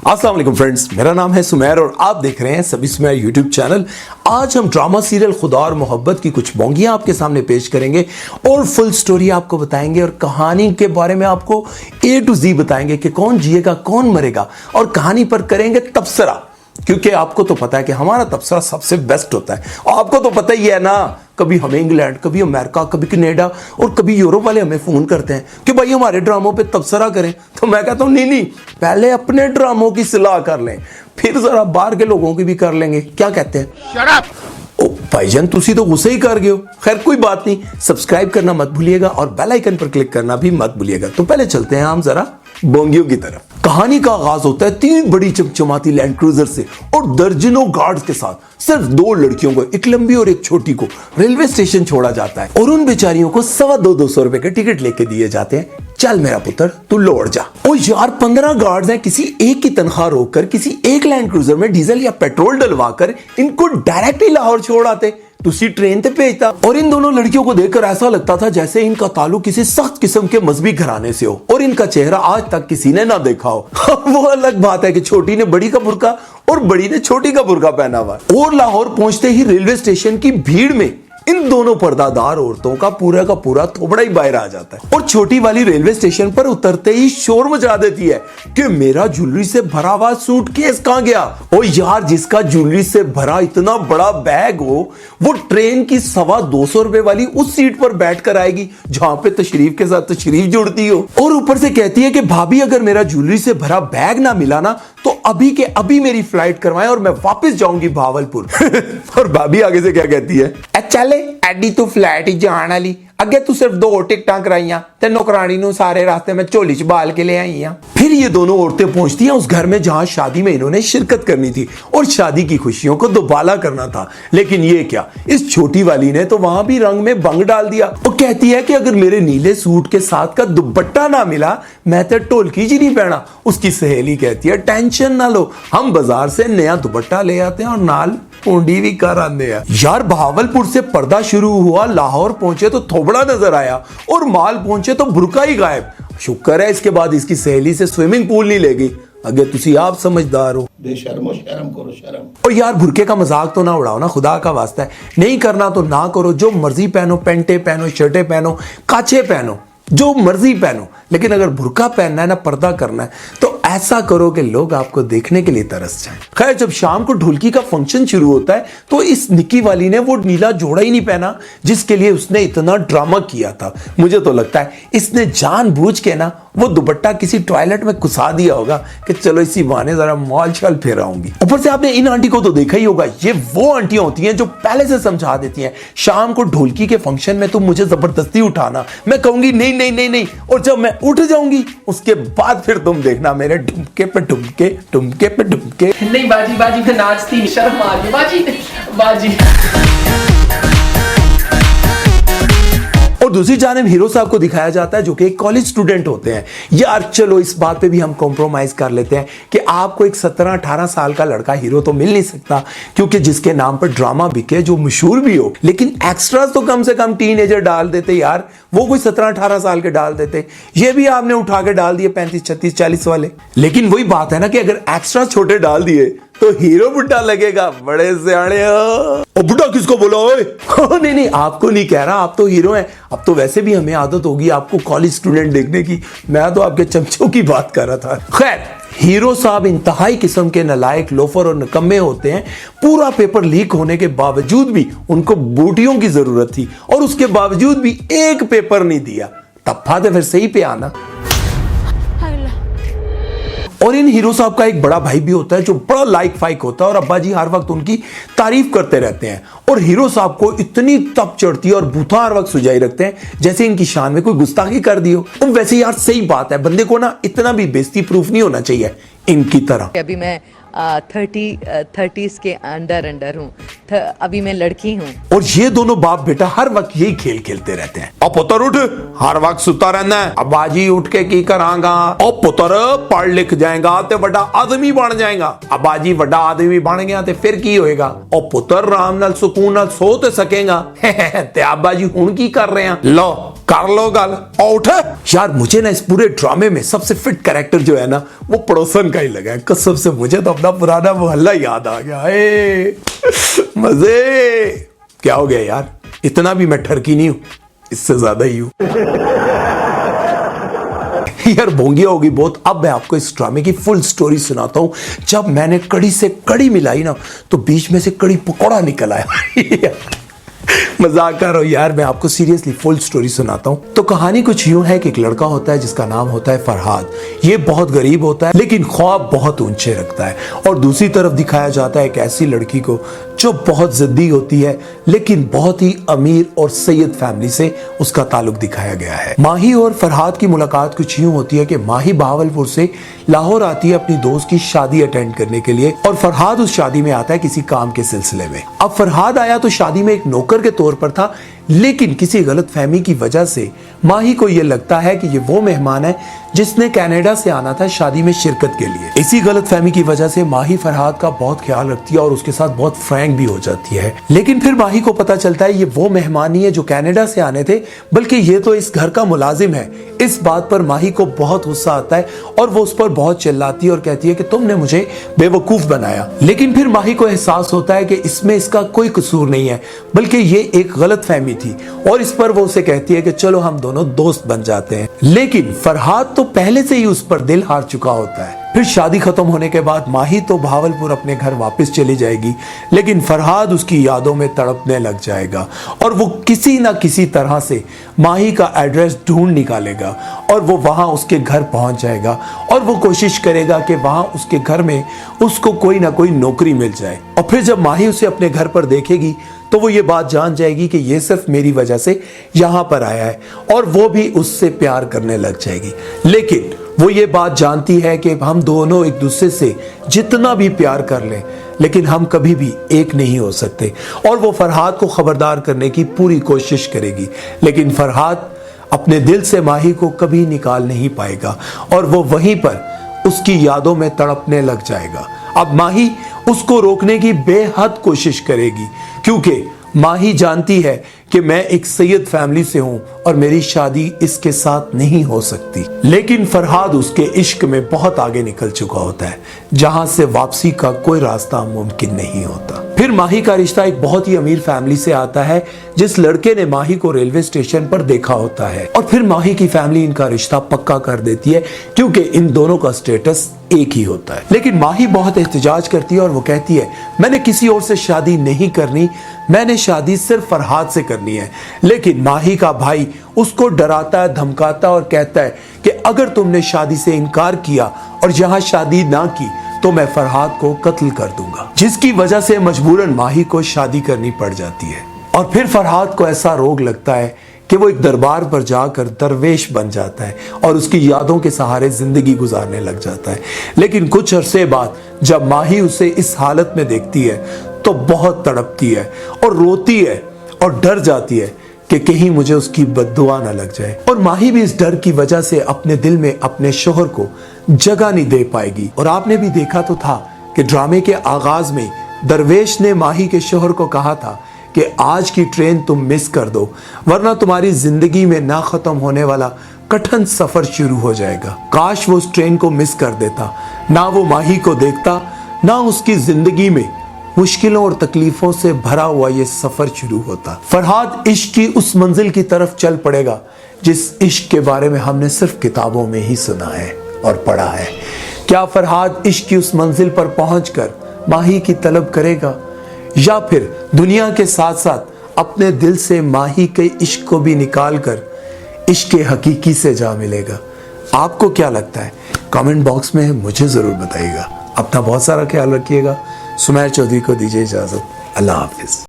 अस्सलाम वालेकुम फ्रेंड्स, मेरा नाम है सुमेर और आप देख रहे हैं सभी सुमेर यूट्यूब चैनल। आज हम ड्रामा सीरियल खुदा और मोहब्बत की कुछ बोंगियां आपके सामने पेश करेंगे और फुल स्टोरी आपको बताएंगे और कहानी के बारे में आपको A to Z बताएंगे कि कौन जिएगा कौन मरेगा और कहानी पर करेंगे तबसरा, क्योंकि आपको तो पता है कि हमारा तबसरा सबसे बेस्ट होता है। और आपको तो पता ही है ना, कभी हमें इंग्लैंड, कभी अमेरिका, कभी कनाडा और कभी यूरोप वाले हमें फोन करते हैं कि भाई हमारे ड्रामों पे तबसरा करें। तो मैं कहता हूं नहीं, पहले अपने ड्रामों की सलाह कर लें, फिर जरा बाहर के लोगों की भी कर लेंगे। क्या कहते हैं? Shut up! ओ भाईजान, तुसी तो गुस्से ही कर गए हो। खैर कोई बात नहीं, सब्सक्राइब करना मत भूलिएगा और बेल आइकन पर क्लिक करना भी मत भूलिएगा। तो पहले चलते हैं हम जरा बोंगियों की तरफ। कहानी का आगाज होता है 3 बड़ी चमचमाती लैंड क्रूजर से और दर्जनों गार्ड्स के साथ। सिर्फ 2 लड़कियों को, एक लंबी और एक छोटी को, रेलवे स्टेशन छोड़ा जाता है और उन बेचारियों को 250 रुपए के टिकट लेके दिए जाते हैं। चल मेरा पुत्र, तू लौट जा। ओ यार, 15 गार्ड्स हैं, किसी एक की तनख्वाह रोककर किसी एक लैंड क्रूजर में डीजल या पेट्रोल डलवाकर इनको डायरेक्ट ही लाहौर छोड़ आते। तुसी ट्रेन पे भेजता। और इन दोनों लड़कियों को देखकर ऐसा लगता था जैसे इनका ताल्लुक किसी सख्त किस्म के मजहबी घराने से हो और इनका चेहरा आज तक किसी ने ना देखा हो। वो अलग बात है कि छोटी ने बड़ी का बुर्का और बड़ी ने छोटी का बुर्का पहना हुआ। और लाहौर पहुंचते ही रेलवे स्टेशन की भीड़ में इन दोनों पर्दादार औरतों का पूरा थोबड़ा ही बाहर आ जाता है। और छोटी वाली रेलवे स्टेशन पर उतरते ही शोर मचा देती है कि मेरा ज्वेलरी से भरा हुआ सूटकेस कहां गया। ओ यार, जिसका ज्वेलरी से भरा इतना बड़ा बैग हो वो ट्रेन की 225 रुपए वाली उस सीट पर बैठ कर आएगी जहां पे तशरीफ के साथ तशरीफ जुड़ती हो। और ऊपर से कहती है कि भाभी अगर मेरा ज्वेलरी से भरा बैग ना मिला ना तो अभी के अभी मेरी फ्लाइट करवाएं और मैं वापस जाऊंगी भावलपुर। और भाभी आगे से क्या कहती है? चले एडी तू फ्लैट ही जान वाली, अगे तू सिर्फ 2 टिकटां कराइयां ते नौकरानी नु सारे रास्ते में झोली च बाल के ले आई हैं। फिर ये दोनों औरतें पहुंचती हैं उस घर में जहां शादी में इन्होंने शिरकत करनी थी और शादी की खुशियों को दोबाला करना था। लेकिन ये क्या, इस छोटी वाली ने तो वहां भी रंग में भंग डाल दिया। वो कहती है कि अगर मेरे नीले सूट के साथ का दुपट्टा ना मिला मैं तो ढोलकी जी नहीं पहना। उसकी सहेली कहती है टेंशन ना लो, हम बाजार से नया दुपट्टा ले आते हैं और नाल पूंडी भी कर आते हैं। यार, भावलपुर से पर्दा शुरू हुआ, लाहौर पहुंचे तो थोबड़ा नजर आया और माल पहुंचे तो बुर्का ही गायब। शुक्र है इसके बाद इसकी सहेली से स्विमिंग पूल नहीं ले गई। अगे तुसी आप समझदार हो, बेशर्मो शर्म करो शर्म। और यार बुरके का मजाक तो ना उड़ाओ ना, खुदा का वास्ता है। नहीं करना तो ना करो, जो मर्जी पहनो, पैंटे पहनो, शर्टें पहनो, काचे पहनो, जो मर्जी पहनो। लेकिन अगर बुरका पहनना है ना, पर्दा करना है, तो ऐसा करो कि लोग आपको देखने के लिए तरस जाएं। खैर, जब शाम को ढोलकी का फंक्शन शुरू होता है तो इस निक्की वाली ने वो नीला जोड़ा ही नहीं पहना जिसके लिए उसने इतना ड्रामा किया था। मुझे तो लगता है इसने जानबूझ के ना वो दुपट्टा किसी टॉयलेट में घुसा दिया होगा कि चलो इसी बहाने जरा मॉल छल फेर आऊंगी। ऊपर से आपने इन आंटी को तो देखा ही होगा, ये वो आंटियां होती हैं जो पहले से समझा देती हैं शाम को ढोलकी के फंक्शन में तुम मुझे जबरदस्ती उठाना, मैं कहूंगी नहीं नहीं नहीं नहीं, और जब मैं उठ जाऊंगी उसके बाद फिर तुम देखना मेरे ढुमके पे ढुमके, ढुमके पे ढुमके। नहीं बाजी बाजी मैं नाचती, शर्म आ गई बाजी बाजी। और दूसरी जानिब हीरो साहब को दिखाया जाता है जो कि एक कॉलेज स्टूडेंट होते हैं। यार चलो इस बात पे भी हम कॉम्प्रोमाइज कर लेते हैं कि आपको एक 17-18 साल का लड़का हीरो तो मिल नहीं सकता, क्योंकि जिसके नाम पर ड्रामा बिके, जो मशहूर भी हो, लेकिन एक्स्ट्रास तो कम से कम टीनेजर डाल देते यार। वो कोई 17-18 साल के डाल देते, ये भी आपने उठा के डाल दिए 35, 36, 40 वाले। लेकिन वही बात है ना कि अगर एक्स्ट्रा छोटे डाल दिए तो हीरो बुड्ढा लगेगा। बड़े सियाणे हो। बुड्ढा किसको बोला ओए? नहीं नहीं, आपको नहीं कह रहा, आप तो हीरो हैं। अब तो वैसे भी हमें आदत होगी आपको कॉलेज स्टूडेंट देखने की, मैं तो आपके चमचों की बात कर रहा था। खैर, हीरो साहब इंतहाई किस्म के नालायक, लोफर और निकम्मे होते हैं। पूरा पेपर लीक होने के बावजूद भी उनको बूटियों की जरूरत थी और उसके बावजूद भी एक पेपर नहीं दिया। तब फिर सही पे आना। और इन हीरो साहब का एक बड़ा भाई भी होता है जो बड़ा लाइक फाइक होता है और अब्बा जी हर वक्त उनकी तारीफ करते रहते हैं। और हीरो साहब को इतनी तप चढ़ती है और बूथा हर वक्त सुझाई रखते हैं जैसे इनकी शान में कोई गुस्ताखी कर दी हो। तो वैसे यार सही बात है, बंदे को ना इतना भी बेइज्जती प्रूफ नहीं होना चाहिए इनकी तरह। अभी मैं 30s के अंडर हूँ, अभी मैं लड़की हूँ। और ये दोनों बाप बेटा हर वक्त यही खेल खेलते रहते हैं। अब पुत्र उठ, हर वक्त सुता रहना है। अब बाजी उठ के की करांगा? अब पुत्र पढ़ लिख जाएगा तो बड़ा आदमी बन जाएगा। अब बाजी बड़ा आदमी बन गया तो फिर की होएगा? और पुत्र राम नाल सुकून नाल सो तो सकेगा। ते अब बाजी हुण की कर रहे हैं? लो कर लो गल आउट है। यार मुझे ना इस पूरे ड्रामे में सबसे फिट कैरेक्टर जो है ना वो पड़ोसन का ही लगा है। कसम से मुझे तो अपना पुराना मोहल्ला याद आ गया। मजे। क्या हो गया यार, इतना भी मैं ठरकी नहीं हूं, इससे ज्यादा ही हूं। यार भोंगिया होगी बहुत। अब मैं आपको इस ड्रामे की फुल स्टोरी सुनाता हूं। जब मैंने कड़ी से कड़ी मिलाई ना तो बीच में से कड़ी पकौड़ा निकल आया। मजाक कर रहा हूं यार, मैं आपको सीरियसली फुल स्टोरी सुनाता हूं। तो कहानी कुछ यूं है कि एक लड़का होता है जिसका नाम होता है फरहाद। ये बहुत गरीब होता है लेकिन ख्वाब बहुत ऊंचे रखता है। और दूसरी तरफ दिखाया जाता है एक ऐसी लड़की को जो बहुत जिद्दी होती है लेकिन बहुत ही अमीर और सैयद फैमिली से उसका ताल्लुक दिखाया गया है। माही और फरहाद की मुलाकात कुछ यूं होती है कि माही बहावलपुर से लाहौर आती है अपनी दोस्त की शादी अटेंड करने के लिए और फरहाद उस शादी में आता है किसी काम के सिलसिले में। अब फरहाद आया तो शादी में एक नौकर के तौर पर था, लेकिन किसी गलतफहमी की वजह से माही को यह लगता है कि ये वो मेहमान है जिसने कनाडा से आना था शादी में शिरकत के लिए। इसी गलतफहमी की वजह से माही फरहाद का बहुत ख्याल रखती है और उसके साथ बहुत फ्रैंक भी हो जाती है। लेकिन फिर माही को पता चलता है ये वो मेहमान नहीं है जो कनाडा से आने थे, बल्कि ये तो इस घर का मुलाजिम है। इस बात पर माही को बहुत गुस्सा आता है और वो उस पर बहुत चिल्लाती है और कहती है कि तुमने मुझे बेवकूफ बनाया। लेकिन फिर माही को एहसास होता है कि इसमें इसका कोई कसूर नहीं है, बल्कि ये एक गलतफहमी थी। और इस पर वो उसे कहती है कि चलो हम दोनों दोस्त बन जाते हैं। लेकिन फरहाद तो पहले से ही उस पर दिल हार चुका होता है। फिर शादी खत्म होने के बाद माही तो भावलपुर अपने घर वापस चली जाएगी, लेकिन फरहाद उसकी यादों में तड़पने लग जाएगा और वो किसी ना किसी तरह से माही का एड्रेस ढूंढ निकालेगा और वो वहां उसके घर पहुंच जाएगा और वो कोशिश करेगा कि वहां उसके घर में उसको कोई ना कोई नौकरी मिल जाए। और फिर जब माही उसे अपने घर पर देखेगी तो वो ये बात जान जाएगी कि ये सिर्फ मेरी वजह से यहाँ पर आया है और वो भी उससे प्यार करने लग जाएगी। लेकिन वो ये बात जानती है कि हम दोनों एक दूसरे से जितना भी प्यार कर लें लेकिन हम कभी भी एक नहीं हो सकते। और वो फरहाद को खबरदार करने की पूरी कोशिश करेगी, लेकिन फरहाद अपने दिल से माही को कभी निकाल नहीं पाएगा और वो वहीं पर उसकी यादों में तड़पने लग जाएगा। अब माही उसको रोकने की बेहद कोशिश करेगी क्योंकि माही जानती है कि मैं एक सैयद फैमिली से हूं और मेरी शादी इसके साथ नहीं हो सकती। लेकिन फरहाद उसके इश्क में बहुत आगे निकल चुका होता है, जहां से वापसी का कोई रास्ता मुमकिन नहीं होता। फिर माही का रिश्ता एक बहुत ही अमीर फैमिली से आता है जिस लड़के ने माही को रेलवे स्टेशन पर देखा होता है और फिर माही की फैमिली इनका रिश्ता पक्का कर देती है क्योंकि इन दोनों का स्टेटस एक ही होता है। लेकिन माही बहुत एहतजाज करती है और वो कहती है मैंने किसी और से शादी नहीं करनी, मैंने शादी सिर्फ फरहाद से करनी है। लेकिन माही का भाई उसको डराता है, धमकाता और कहता है कि अगर तुमने शादी से इनकार किया और यहाँ शादी ना की तो मैं फरहाद को कत्ल कर दूंगा, जिसकी वजह से मजबूरन माही को शादी करनी पड़ जाती है। और फिर फरहाद को ऐसा रोग लगता है कि वो एक दरबार पर जाकर दरवेश बन जाता है और उसकी यादों के सहारे जिंदगी गुजारने लग जाता है। लेकिन कुछ अरसे बाद जब माही उसे इस हालत में देखती है तो बहुत तड़पती है और रोती है और डर जाती है कि कहीं मुझे उसकी बद्दुआ न लग जाए। और माही भी इस डर की वजह से अपने दिल में अपने शोहर को जगह नहीं दे पाएगी। और आपने भी देखा तो था कि ड्रामे के आगाज में दरवेश ने माही के शोहर को कहा था कि आज की ट्रेन तुम मिस कर दो वरना तुम्हारी जिंदगी में ना खत्म होने वाला कठिन सफर शुरू हो जाएगा। काश वो उस ट्रेन को मिस कर देता, ना वो माही को देखता, ना उसकी जिंदगी में मुश्किलों और तकलीफों से भरा हुआ ये सफर शुरू होता। फरहाद इश्क की उस मंजिल की तरफ चल पड़ेगा जिस इश्क के बारे में हमने सिर्फ किताबों में ही सुना है और पढ़ा है। क्या फरहाद इश्क की उस मंजिल पर पहुंचकर माही की तलब करेगा या फिर दुनिया के साथ साथ अपने दिल से माही के इश्क को भी निकाल कर इश्क हकीकी से जा मिलेगा? आपको क्या लगता है? कमेंट बॉक्स में मुझे जरूर बताइएगा। अपना बहुत सारा ख्याल रखिएगा। सुमैर चौधरी को दीजिए इजाजत। अल्लाह हाफिज।